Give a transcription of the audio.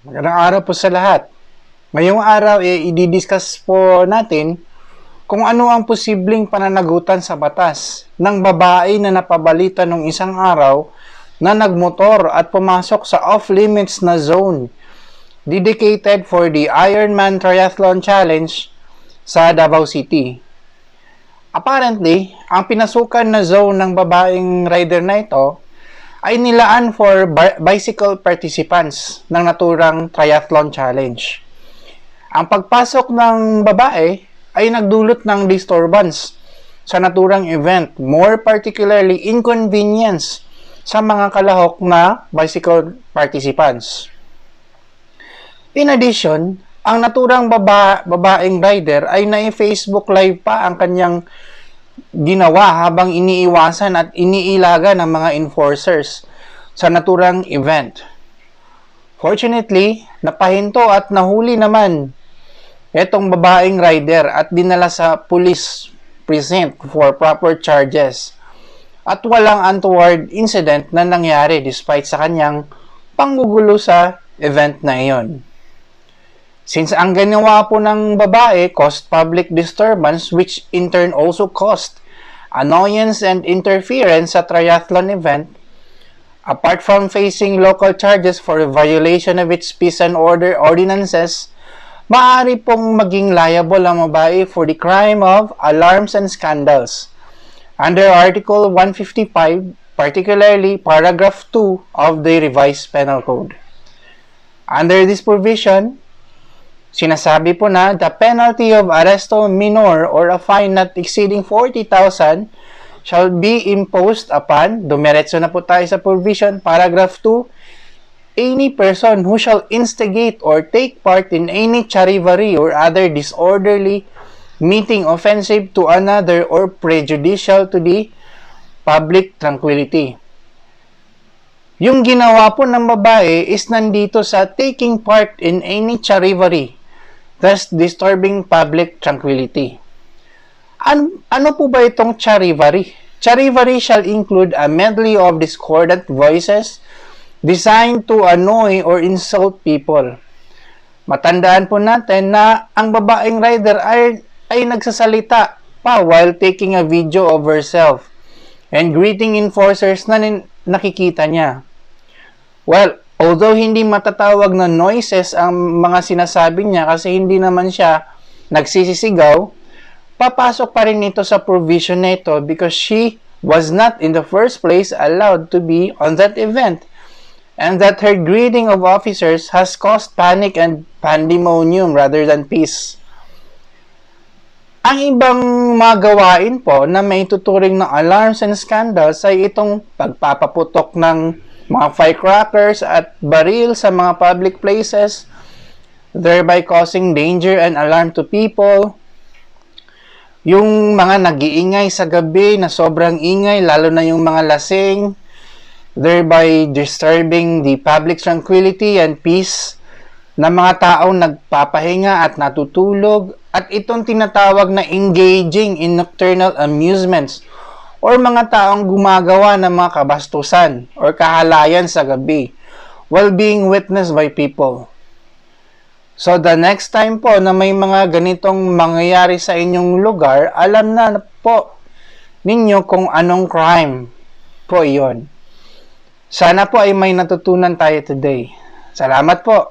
Magandang araw po sa lahat. Ngayong araw, i-discuss po natin kung ano ang posibleng pananagutan sa batas ng babae na napabalita nung isang araw na nagmotor at pumasok sa off-limits na zone dedicated for the Ironman Triathlon Challenge sa Davao City. Apparently, ang pinasukan na zone ng babaeng rider na ito ay nilaan for bicycle participants ng naturang triathlon challenge. Ang pagpasok ng babae ay nagdulot ng disturbance sa naturang event, more particularly inconvenience sa mga kalahok na bicycle participants. In addition, ang naturang babaeng rider ay na-Facebook live pa ang kanyang ginawa habang iniiwasan at iniilaga ng mga enforcers sa naturang event. Fortunately, napahinto at nahuli naman itong babaeng rider at dinala sa police precinct for proper charges. At walang untoward incident na nangyari despite sa kanyang panggugulo sa event na iyon. Since ang ginawa po ng babae caused public disturbance which in turn also caused annoyance and interference sa triathlon event, apart from facing local charges for violation of its peace and order ordinances, maaari pong maging liable ang babae for the crime of alarms and scandals under Article 155, particularly Paragraph 2 of the Revised Penal Code. Under this provision, sinasabi po na the penalty of arresto minor or a fine not exceeding 40,000 shall be imposed upon, dumiretso na po tayo sa provision, paragraph 2, any person who shall instigate or take part in any charivari or other disorderly meeting offensive to another or prejudicial to the public tranquility. Yung ginawa po ng babae is nandito sa taking part in any charivari, thus disturbing public tranquility. Ano po ba itong charivari? Charivari shall include a medley of discordant voices designed to annoy or insult people. Matandaan po natin na ang babaeng rider ay nagsasalita pa while taking a video of herself and greeting enforcers na nakikita niya. Well, although hindi matatawag na noises ang mga sinasabi niya kasi hindi naman siya nagsisisigaw, papasok pa rin ito sa provision na ito because she was not in the first place allowed to be on that event and that her greeting of officers has caused panic and pandemonium rather than peace. Ang ibang mga gawain po na may tuturing ng alarms and scandals ay itong pagpapaputok ng mga firecrackers at baril sa mga public places, thereby causing danger and alarm to people. Yung mga nag-iingay sa gabi na sobrang ingay, lalo na yung mga lasing, thereby disturbing the public tranquility and peace ng mga taong nagpapahinga at natutulog, at itong tinatawag na engaging in nocturnal amusements or mga taong gumagawa ng mga kabastusan or kahalayan sa gabi while being witnessed by people. So the next time po na may mga ganitong mangyayari sa inyong lugar, alam na po ninyo kung anong crime po iyon. Sana po ay may natutunan tayo today. Salamat po.